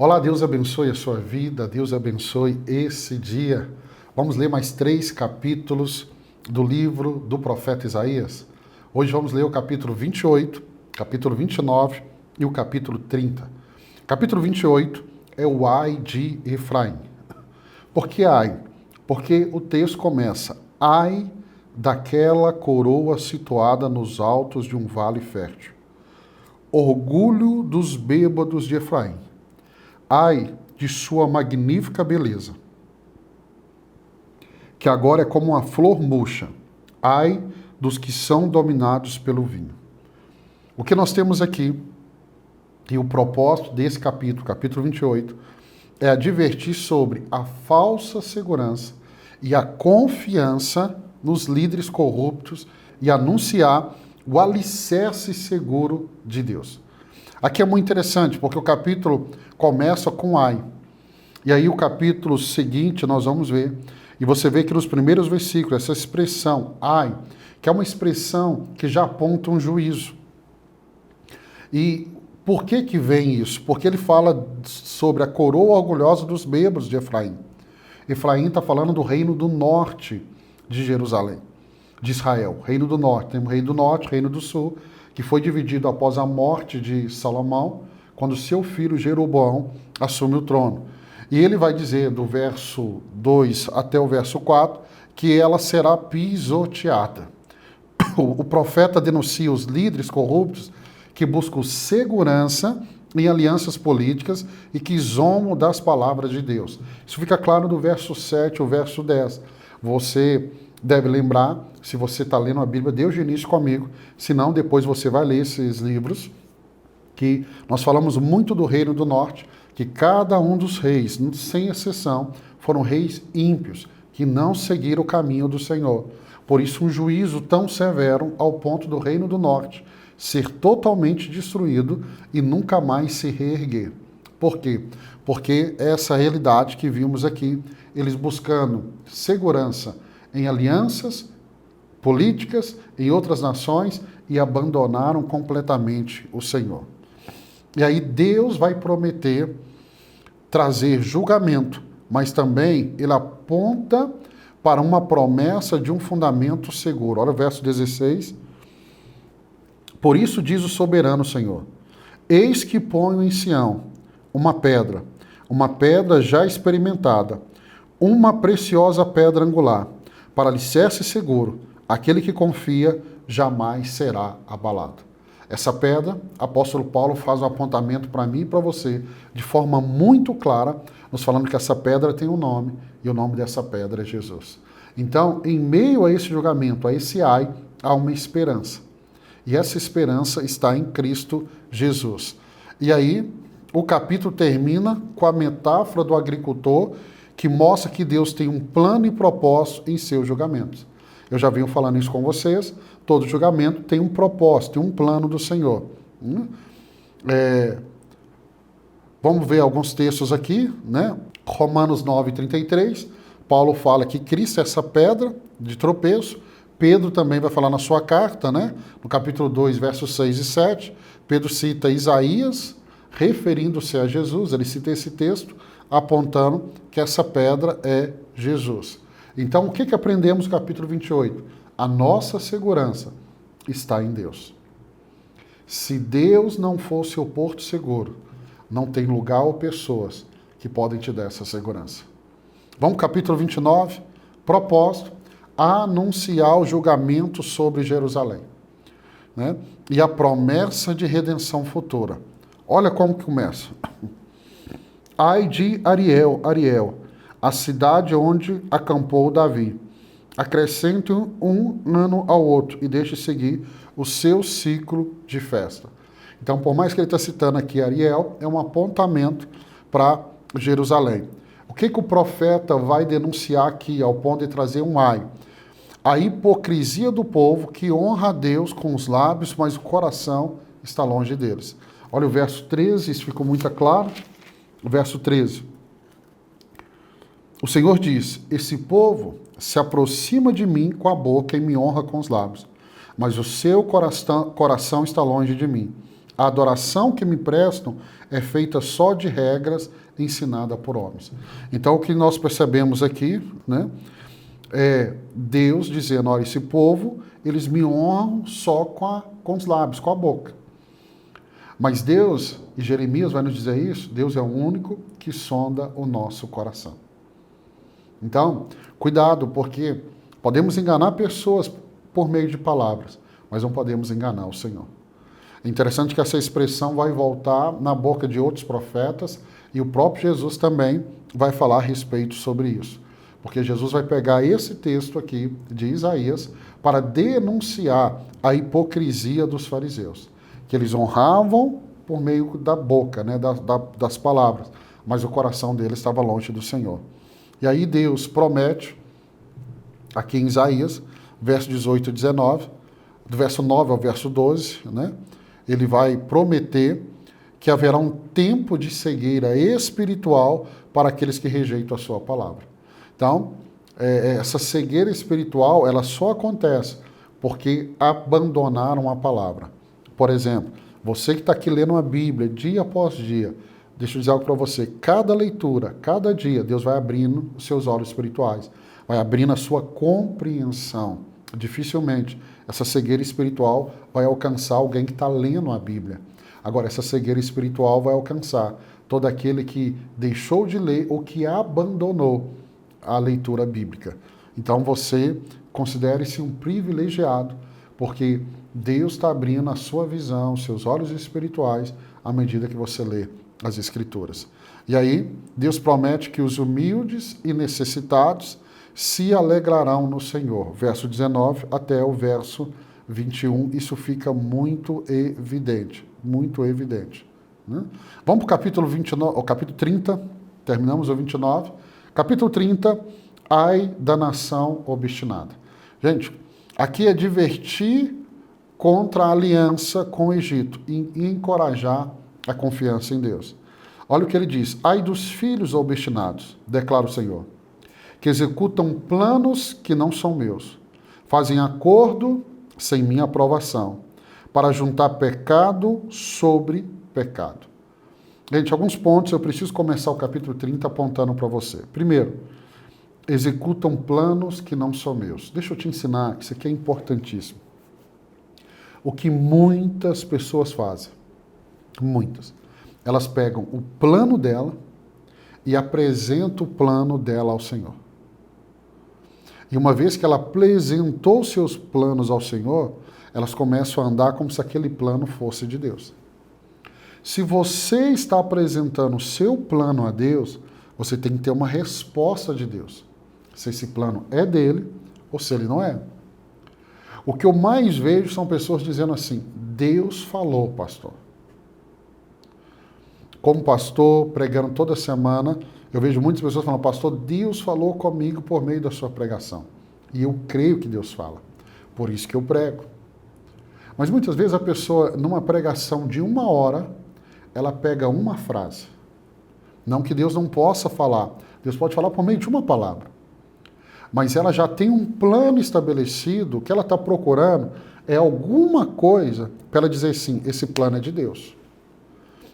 Olá, Deus abençoe a sua vida, Deus abençoe esse dia. Vamos ler mais 3 capítulos do livro do profeta Isaías. Hoje vamos ler o capítulo 28, capítulo 29 e o capítulo 30. Capítulo 28 é o ai de Efraim. Por que ai? Porque o texto começa: ai daquela coroa situada nos altos de um vale fértil. Orgulho dos bêbados de Efraim. Ai de sua magnífica beleza, que agora é como uma flor murcha. Ai dos que são dominados pelo vinho. O que nós temos aqui, e o propósito desse capítulo, capítulo 28, é advertir sobre a falsa segurança e a confiança nos líderes corruptos e anunciar o alicerce seguro de Deus. Aqui é muito interessante, porque o capítulo começa com ai. E aí o capítulo seguinte nós vamos ver, e você vê que nos primeiros versículos, essa expressão ai, que é uma expressão que já aponta um juízo. E por que vem isso? Porque ele fala sobre a coroa orgulhosa dos bêbados de Efraim. Efraim está falando do reino do norte de Jerusalém, de Israel. Reino do norte, tem o reino do norte, reino do sul, que foi dividido após a morte de Salomão, quando seu filho Jeroboão assume o trono. E ele vai dizer, do verso 2 até o verso 4, que ela será pisoteada. O profeta denuncia os líderes corruptos que buscam segurança em alianças políticas e que zombam das palavras de Deus. Isso fica claro do verso 7 ao verso 10. Você deve lembrar, se você está lendo a Bíblia, desde o início comigo, senão depois você vai ler esses livros, que nós falamos muito do reino do norte, que cada um dos reis, sem exceção, foram reis ímpios, que não seguiram o caminho do Senhor. Por isso um juízo tão severo ao ponto do reino do norte ser totalmente destruído e nunca mais se reerguer. Por quê? Porque essa realidade que vimos aqui, eles buscando segurança em alianças políticas em outras nações e abandonaram completamente o Senhor. E aí Deus vai prometer trazer julgamento, mas também ele aponta para uma promessa de um fundamento seguro. Olha o verso 16. Por isso diz o soberano Senhor: eis que ponho em Sião uma pedra já experimentada, uma preciosa pedra angular, para alicerce seguro. Aquele que confia jamais será abalado. Essa pedra, apóstolo Paulo faz um apontamento para mim e para você, de forma muito clara, nos falando que essa pedra tem um nome, e o nome dessa pedra é Jesus. Então, em meio a esse julgamento, a esse ai, há uma esperança. E essa esperança está em Cristo Jesus. E aí, o capítulo termina com a metáfora do agricultor, que mostra que Deus tem um plano e propósito em seus julgamentos. Eu já venho falando isso com vocês, todo julgamento tem um propósito, tem um plano do Senhor. Vamos ver alguns textos aqui, né? Romanos 9:33, Paulo fala que Cristo é essa pedra de tropeço. Pedro também vai falar na sua carta, né? No capítulo 2, versos 6 e 7, Pedro cita Isaías, referindo-se a Jesus, ele cita esse texto, apontando que essa pedra é Jesus. Então, o que aprendemos no capítulo 28? A nossa segurança está em Deus. Se Deus não for seu porto seguro, não tem lugar ou pessoas que podem te dar essa segurança. Vamos ao capítulo 29, propósito, anunciar o julgamento sobre Jerusalém, né? E a promessa de redenção futura. Olha como que começa. Ai de Ariel, a cidade onde acampou Davi. Acrescente um ano ao outro e deixe seguir o seu ciclo de festa. Então, por mais que ele está citando aqui Ariel, é um apontamento para Jerusalém. O que o profeta vai denunciar aqui, ao ponto de trazer um ai? A hipocrisia do povo que honra a Deus com os lábios, mas o coração está longe deles. Olha o verso 13, isso ficou muito claro. O verso 13. O Senhor diz: esse povo se aproxima de mim com a boca e me honra com os lábios, mas o seu coração está longe de mim. A adoração que me prestam é feita só de regras ensinadas por homens. Então, o que nós percebemos aqui, né, é Deus dizendo, olha, esse povo, eles me honram só com os lábios, com a boca. Mas Deus, e Jeremias vai nos dizer isso, Deus é o único que sonda o nosso coração. Então, cuidado, porque podemos enganar pessoas por meio de palavras, mas não podemos enganar o Senhor. É interessante que essa expressão vai voltar na boca de outros profetas e o próprio Jesus também vai falar a respeito sobre isso. Porque Jesus vai pegar esse texto aqui de Isaías para denunciar a hipocrisia dos fariseus. Que eles honravam por meio da boca, né, das palavras, mas o coração deles estava longe do Senhor. E aí Deus promete, aqui em Isaías, verso 18 e 19, do verso 9 ao verso 12, né? Ele vai prometer que haverá um tempo de cegueira espiritual para aqueles que rejeitam a sua palavra. Então, essa cegueira espiritual, ela só acontece porque abandonaram a palavra. Por exemplo, você que está aqui lendo a Bíblia dia após dia, deixa eu dizer algo para você, cada leitura, cada dia, Deus vai abrindo os seus olhos espirituais, vai abrindo a sua compreensão. Dificilmente essa cegueira espiritual vai alcançar alguém que está lendo a Bíblia. Agora, essa cegueira espiritual vai alcançar todo aquele que deixou de ler ou que abandonou a leitura bíblica. Então você considere-se um privilegiado, porque Deus está abrindo a sua visão, seus olhos espirituais, à medida que você lê as Escrituras. E aí, Deus promete que os humildes e necessitados se alegrarão no Senhor. Verso 19 até o verso 21, isso fica muito evidente, muito evidente. Né? Vamos para o capítulo 29, o capítulo 30, terminamos o 29. Capítulo 30, ai da nação obstinada. Gente, aqui é divertir contra a aliança com o Egito e encorajar a confiança em Deus. Olha o que ele diz, ai dos filhos obstinados, declara o Senhor, que executam planos que não são meus, fazem acordo sem minha aprovação, para juntar pecado sobre pecado. Gente, alguns pontos eu preciso começar o capítulo 30 apontando para você. Primeiro, executam planos que não são meus. Deixa eu te ensinar, isso aqui é importantíssimo. O que muitas pessoas fazem, muitas, elas pegam o plano dela e apresentam o plano dela ao Senhor. E uma vez que ela apresentou seus planos ao Senhor, elas começam a andar como se aquele plano fosse de Deus. Se você está apresentando o seu plano a Deus, você tem que ter uma resposta de Deus. Se esse plano é dele ou se ele não é. O que eu mais vejo são pessoas dizendo assim, Deus falou, pastor. Como pastor, pregando toda semana, eu vejo muitas pessoas falando, pastor, Deus falou comigo por meio da sua pregação. E eu creio que Deus fala. Por isso que eu prego. Mas muitas vezes a pessoa, numa pregação de 1 hora, ela pega uma frase. Não que Deus não possa falar. Deus pode falar por meio de uma palavra. Mas ela já tem um plano estabelecido, o que ela está procurando é alguma coisa para ela dizer sim, esse plano é de Deus.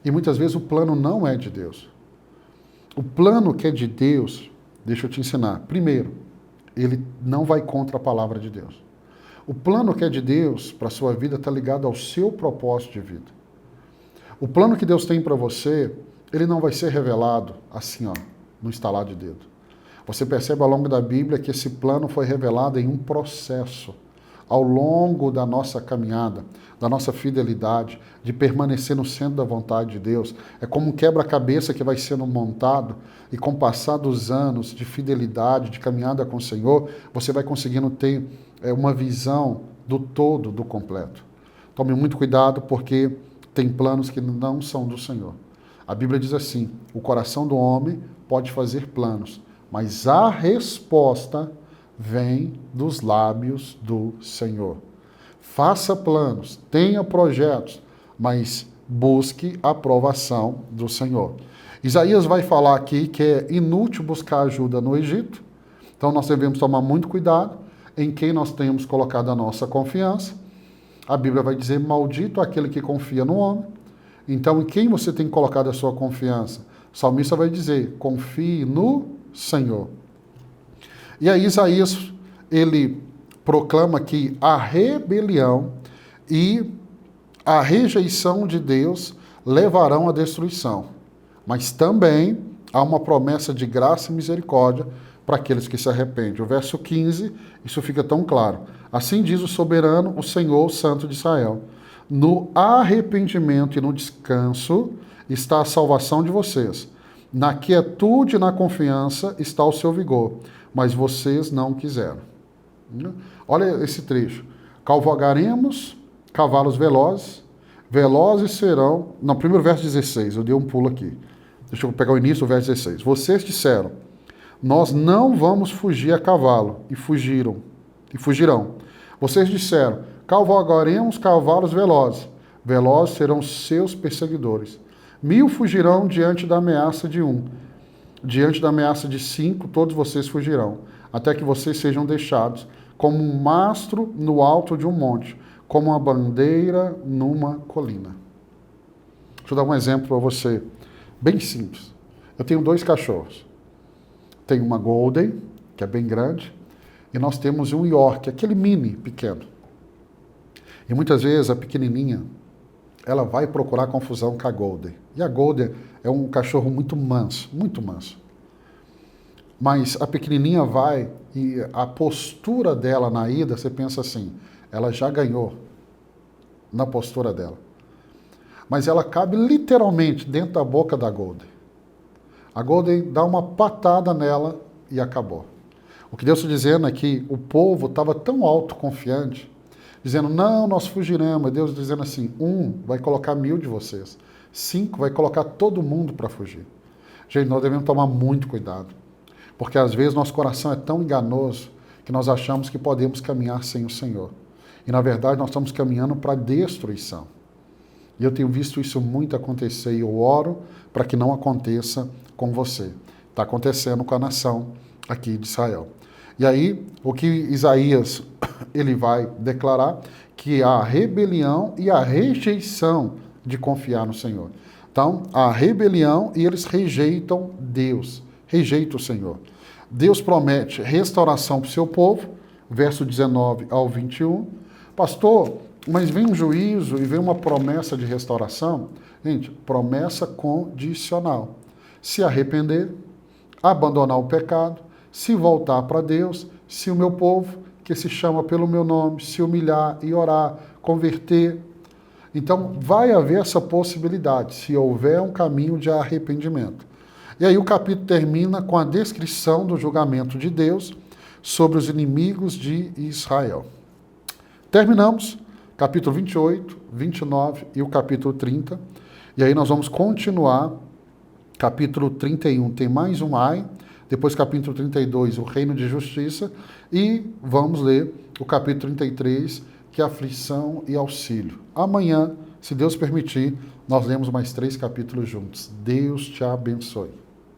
E muitas vezes o plano não é de Deus. O plano que é de Deus, deixa eu te ensinar. Primeiro, ele não vai contra a palavra de Deus. O plano que é de Deus para a sua vida está ligado ao seu propósito de vida. O plano que Deus tem para você, ele não vai ser revelado assim, ó, no estalar de dedo. Você percebe ao longo da Bíblia que esse plano foi revelado em um processo. Ao longo da nossa caminhada, da nossa fidelidade, de permanecer no centro da vontade de Deus. É como um quebra-cabeça que vai sendo montado e com o passar dos anos de fidelidade, de caminhada com o Senhor, você vai conseguindo ter uma visão do todo, do completo. Tome muito cuidado porque tem planos que não são do Senhor. A Bíblia diz assim, o coração do homem pode fazer planos, mas a resposta vem dos lábios do Senhor. Faça planos, tenha projetos, mas busque a aprovação do Senhor. Isaías vai falar aqui que é inútil buscar ajuda no Egito, então nós devemos tomar muito cuidado em quem nós temos colocado a nossa confiança. a Bíblia vai dizer, maldito aquele que confia no homem. Então, em quem você tem colocado a sua confiança? O salmista vai dizer, confie no Senhor. E aí Isaías, ele proclama que a rebelião e a rejeição de Deus levarão à destruição. Mas também há uma promessa de graça e misericórdia para aqueles que se arrependem. O verso 15, isso fica tão claro. Assim diz o soberano, o Senhor, o Santo de Israel. No arrependimento e no descanso está a salvação de vocês. Na quietude e na confiança está o seu vigor, mas vocês não quiseram. Olha esse trecho. Cavalgaremos cavalos velozes, velozes serão... No primeiro verso 16, eu dei um pulo aqui. Deixa eu pegar o início do verso 16. Vocês disseram, nós não vamos fugir a cavalo, e fugirão. Vocês disseram, cavalgaremos cavalos velozes, velozes serão seus perseguidores. 1000 fugirão diante da ameaça de 1. Diante da ameaça de 5, todos vocês fugirão, até que vocês sejam deixados, como um mastro no alto de um monte, como uma bandeira numa colina. Deixa eu dar um exemplo para você, bem simples. Eu tenho 2 cachorros. Tem uma Golden, que é bem grande, e nós temos um York, aquele mini, pequeno. E muitas vezes a pequenininha, ela vai procurar confusão com a Golden. E a Golden é um cachorro muito manso, muito manso. Mas a pequenininha vai e a postura dela na ida, você pensa assim, ela já ganhou na postura dela. Mas ela cabe literalmente dentro da boca da Golden. A Golden dá uma patada nela e acabou. O que Deus está dizendo é que o povo estava tão autoconfiante, dizendo, não, nós fugiremos. Deus dizendo assim, 1 vai colocar 1000 de vocês. 5 vai colocar todo mundo para fugir. Gente, nós devemos tomar muito cuidado. Porque às vezes nosso coração é tão enganoso que nós achamos que podemos caminhar sem o Senhor. E na verdade nós estamos caminhando para a destruição. E eu tenho visto isso muito acontecer e eu oro para que não aconteça com você. Está acontecendo com a nação aqui de Israel. E aí, o que Isaías ele vai declarar? Que a rebelião e a rejeição de confiar no Senhor. Então, a rebelião e eles rejeitam Deus, rejeitam o Senhor. Deus promete restauração para o seu povo, verso 19 ao 21. Pastor, mas vem um juízo e vem uma promessa de restauração? Gente, promessa condicional. Se arrepender, abandonar o pecado, se voltar para Deus, se o meu povo, que se chama pelo meu nome, se humilhar e orar, converter. Então, vai haver essa possibilidade, se houver um caminho de arrependimento. E aí o capítulo termina com a descrição do julgamento de Deus sobre os inimigos de Israel. Terminamos capítulo 28, 29 e o capítulo 30. E aí nós vamos continuar. Capítulo 31 tem mais um ai. Depois capítulo 32, o reino de justiça. E vamos ler o capítulo 33, que é aflição e auxílio. Amanhã, se Deus permitir, nós lemos mais 3 capítulos juntos. Deus te abençoe.